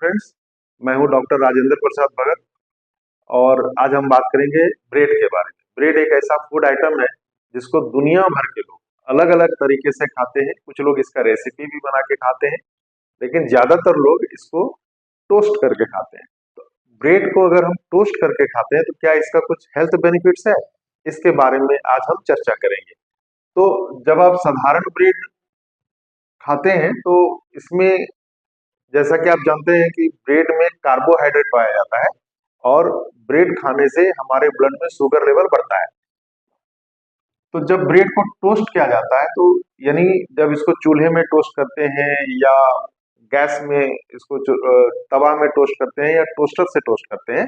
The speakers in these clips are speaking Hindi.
फ्रेंड्स, मैं हूं डॉक्टर राजेंद्र प्रसाद भगत और आज हम बात करेंगे ब्रेड के बारे में। ब्रेड एक ऐसा फूड आइटम है जिसको दुनिया भर के लोग अलग अलग तरीके से खाते हैं। कुछ लोग इसका रेसिपी भी बना के खाते हैं, लेकिन ज्यादातर लोग इसको टोस्ट करके खाते हैं। तो ब्रेड को अगर हम टोस्ट करके खाते हैं तो क्या इसका कुछ हेल्थ बेनिफिट्स है, इसके बारे में आज हम चर्चा करेंगे। तो जब आप साधारण ब्रेड खाते हैं तो इसमें, जैसा कि आप जानते हैं कि ब्रेड में कार्बोहाइड्रेट पाया जाता है और ब्रेड खाने से हमारे ब्लड में शुगर लेवल बढ़ता है। तो जब ब्रेड को टोस्ट किया जाता है तो यानी जब इसको चूल्हे में टोस्ट करते हैं या गैस में इसको तवा में टोस्ट करते हैं या टोस्टर से टोस्ट करते हैं,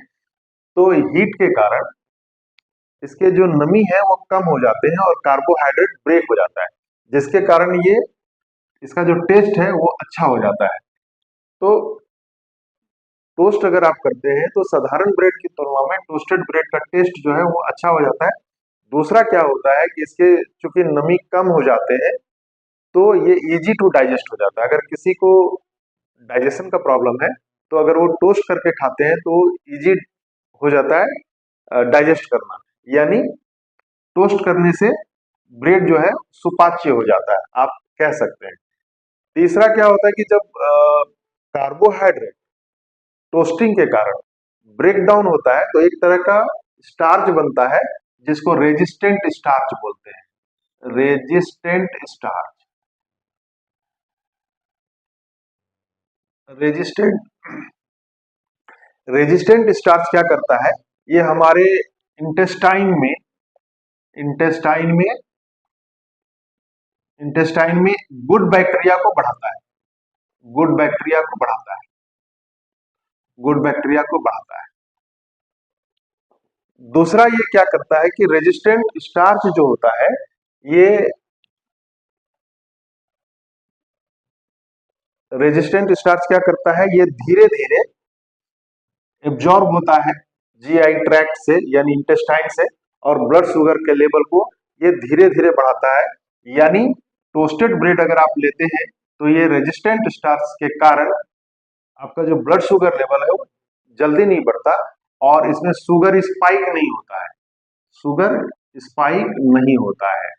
तो हीट के कारण इसके जो नमी है वो कम हो जाते हैं और कार्बोहाइड्रेट ब्रेक हो जाता है, जिसके कारण ये इसका जो टेस्ट है वो अच्छा हो जाता है। तो टोस्ट अगर आप करते हैं तो साधारण ब्रेड की तुलना में टोस्टेड ब्रेड का टेस्ट जो है वो अच्छा हो जाता है। दूसरा क्या होता है कि इसके चूंकि नमी कम हो जाते हैं तो ये इजी टू डाइजेस्ट हो जाता है। अगर किसी को डाइजेशन का प्रॉब्लम है तो अगर वो टोस्ट करके खाते हैं तो इजी हो जाता है डाइजेस्ट करना, यानी टोस्ट करने से ब्रेड जो है सुपाच्य हो जाता है, आप कह सकते हैं। तीसरा क्या होता है कि जब कार्बोहाइड्रेट टोस्टिंग के कारण ब्रेक डाउन होता है तो एक तरह का स्टार्च बनता है जिसको रेजिस्टेंट स्टार्च बोलते हैं। Resistant starch, resistant resistant starch क्या करता है, ये हमारे इंटेस्टाइन में इंटेस्टाइन में इंटेस्टाइन में गुड बैक्टीरिया को बढ़ाता है, गुड बैक्टीरिया को बढ़ाता है, गुड बैक्टीरिया को बढ़ाता है। दूसरा ये क्या करता है कि रेजिस्टेंट स्टार्च जो होता है ये रेजिस्टेंट स्टार्च क्या करता है, ये धीरे धीरे एब्जॉर्ब होता है जीआई ट्रैक्ट से यानी इंटेस्टाइन से, और ब्लड शुगर के लेवल को ये धीरे धीरे बढ़ाता है। यानी टोस्टेड ब्रेड अगर आप लेते हैं तो ये रेजिस्टेंट स्टार्च के कारण आपका जो ब्लड शुगर लेवल है वो जल्दी नहीं बढ़ता और इसमें शुगर स्पाइक नहीं होता है, शुगर स्पाइक नहीं होता है,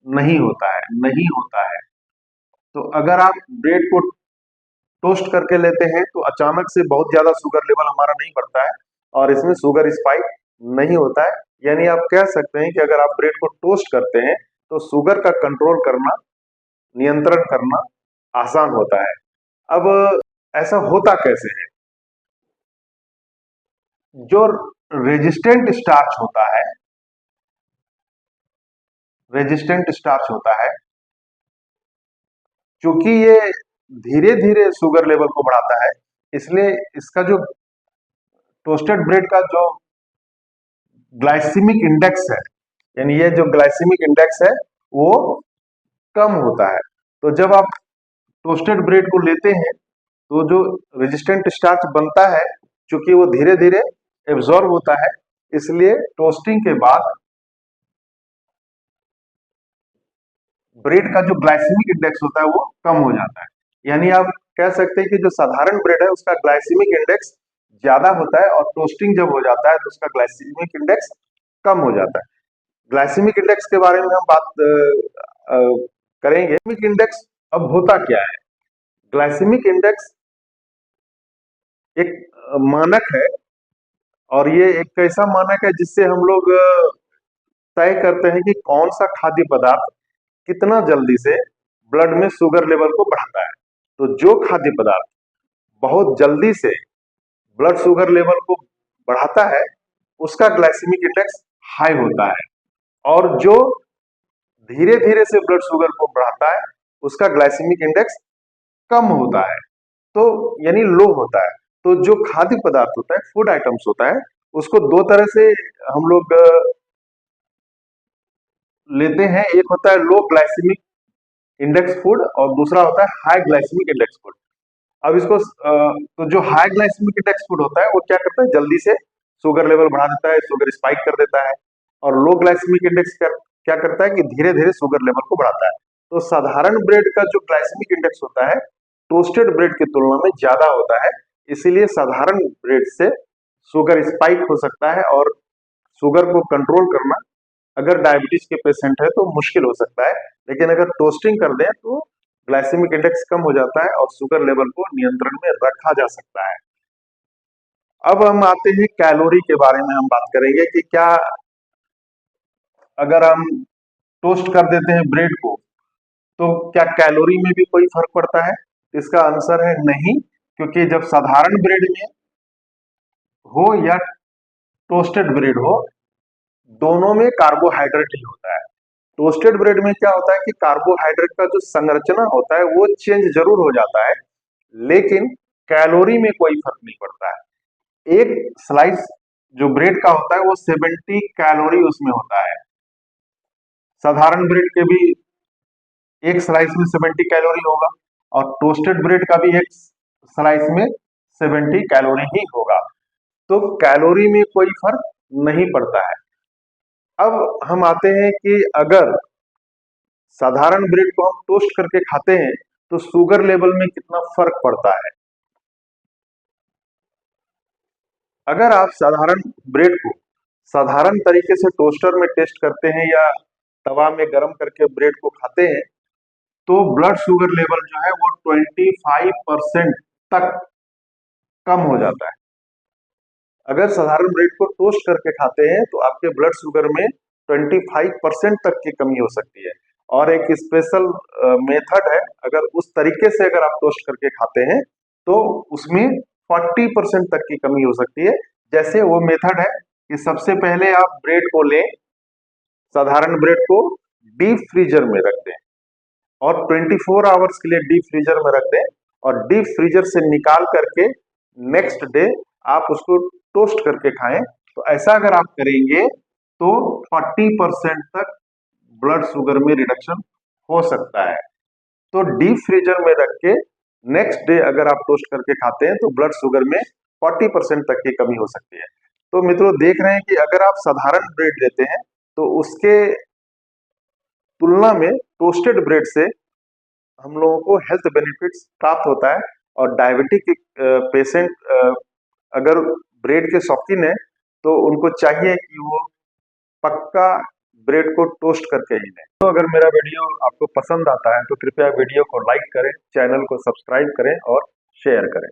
नहीं होता है, नहीं होता है। तो अगर आप ब्रेड को टोस्ट करके लेते हैं तो अचानक से बहुत ज्यादा शुगर लेवल हमारा नहीं बढ़ता है और इसमें शुगर स्पाइक नहीं होता है। यानी आप कह सकते हैं कि अगर आप ब्रेड को टोस्ट करते हैं तो शुगर का कंट्रोल करना, नियंत्रण करना आसान होता है। अब ऐसा होता कैसे है? जो रेजिस्टेंट स्टार्च होता है, रेजिस्टेंट स्टार्च होता है, क्योंकि ये धीरे धीरे शुगर लेवल को बढ़ाता है, इसलिए इसका जो टोस्टेड ब्रेड का जो ग्लाइसेमिक इंडेक्स है, यानी ये जो ग्लाइसेमिक इंडेक्स है वो कम होता है। तो जब आप टोस्टेड ब्रेड को लेते हैं तो जो रेजिस्टेंट स्टार्च बनता है, क्योंकि वो धीरे धीरे एब्जॉर्ब होता है, इसलिए टोस्टिंग के बाद ब्रेड का जो ग्लाइसेमिक इंडेक्स होता है वो कम हो जाता है। यानी आप कह सकते हैं कि जो साधारण ब्रेड है उसका ग्लाइसेमिक इंडेक्स ज्यादा होता है और टोस्टिंग जब हो जाता है तो उसका ग्लाइसेमिक इंडेक्स कम हो जाता है। ग्लाइसेमिक इंडेक्स के बारे में हम बात करेंगे। ग्लाइसेमिक इंडेक्स अब होता क्या है? ग्लाइसेमिक इंडेक्स एक मानक है और ये एक ऐसा मानक है जिससे हम लोग तय करते हैं कि कौन सा खाद्य पदार्थ कितना जल्दी से ब्लड में शुगर लेवल को बढ़ाता है। तो जो खाद्य पदार्थ बहुत जल्दी से ब्लड शुगर लेवल को बढ़ाता है उसका ग्लाइसेमिक इंडेक्स हाई होता है, और जो धीरे धीरे से ब्लड शुगर को बढ़ाता है उसका ग्लाइसेमिक इंडेक्स कम होता है, तो यानी लो होता है। तो जो खाद्य पदार्थ होता है, फूड आइटम्स होता है, उसको दो तरह से हम लोग लेते हैं। एक होता है लो ग्लाइसेमिक इंडेक्स फूड और दूसरा होता है हाई ग्लाइसेमिक इंडेक्स फूड। अब इसको तो जो हाई ग्लाइसेमिक इंडेक्स फूड होता है वो क्या करता है, जल्दी से शुगर लेवल बढ़ा देता है, शुगर स्पाइक कर देता है। और लो ग्लाइसेमिक इंडेक्स क्या करता है कि धीरे धीरे शुगर लेवल को बढ़ाता है। तो साधारण ब्रेड का जो ग्लाइसेमिक इंडेक्स होता है टोस्टेड ब्रेड की तुलना में ज्यादा होता है। इसीलिए साधारण ब्रेड से शुगर स्पाइक हो सकता है और शुगर को कंट्रोल करना अगर डायबिटीज के पेशेंट है तो मुश्किल हो सकता है। लेकिन अगर टोस्टिंग कर दें तो ग्लाइसेमिक इंडेक्स कम हो जाता है और शुगर लेवल को नियंत्रण में रखा जा सकता है। अब हम आते हैं कैलोरी के बारे में, हम बात करेंगे कि क्या अगर हम टोस्ट कर देते हैं ब्रेड को तो क्या कैलोरी में भी कोई फर्क पड़ता है? इसका आंसर है नहीं, क्योंकि जब साधारण ब्रेड में हो या टोस्टेड ब्रेड हो, दोनों में कार्बोहाइड्रेट ही होता है। टोस्टेड ब्रेड में क्या होता है कि कार्बोहाइड्रेट का जो संरचना होता है वो चेंज जरूर हो जाता है, लेकिन कैलोरी में कोई फर्क नहीं पड़ता है। एक स्लाइस जो ब्रेड का होता है वो 70 कैलोरी उसमें होता है। साधारण ब्रेड के भी एक स्लाइस में 70 कैलोरी होगा और टोस्टेड ब्रेड का भी एक स्लाइस में 70 कैलोरी ही होगा। तो कैलोरी में कोई फर्क नहीं पड़ता है। अब हम आते हैं कि अगर साधारण ब्रेड को हम टोस्ट करके खाते हैं तो शुगर लेवल में कितना फर्क पड़ता है। अगर आप साधारण ब्रेड को साधारण तरीके से टोस्टर में टेस्ट करते हैं या तवा में गर्म करके ब्रेड को खाते हैं तो ब्लड शुगर लेवल जो है वो 25% तक कम हो जाता है। अगर साधारण ब्रेड को टोस्ट करके खाते हैं तो आपके ब्लड शुगर में 25% तक की कमी हो सकती है। और एक स्पेशल मेथड है, अगर उस तरीके से अगर आप टोस्ट करके खाते हैं तो उसमें 40% तक की कमी हो सकती है। जैसे वो मेथड है कि सबसे पहले आप ब्रेड को लें, साधारण ब्रेड को डीप फ्रीजर में रख दें और 24 आवर्स के लिए डीप फ्रीजर में रख दें और डीप फ्रीजर से निकाल करके नेक्स्ट डे आप उसको टोस्ट करके खाएं। तो ऐसा अगर आप करेंगे तो 40% तक ब्लड शुगर में रिडक्शन हो सकता है। तो डीप फ्रीजर में रख के नेक्स्ट डे अगर आप टोस्ट करके खाते हैं तो ब्लड शुगर में 40% तक की कमी हो सकती है। तो मित्रों देख रहे हैं कि अगर आप साधारण ब्रेड लेते हैं तो उसके तुलना में टोस्टेड ब्रेड से हम लोगों को हेल्थ बेनिफिट्स प्राप्त होता है। और डायबिटिक पेशेंट अगर ब्रेड के शौकीन है तो उनको चाहिए कि वो पक्का ब्रेड को टोस्ट करके ही लें। तो अगर मेरा वीडियो आपको पसंद आता है तो कृपया वीडियो को लाइक करें, चैनल को सब्सक्राइब करें और शेयर करें।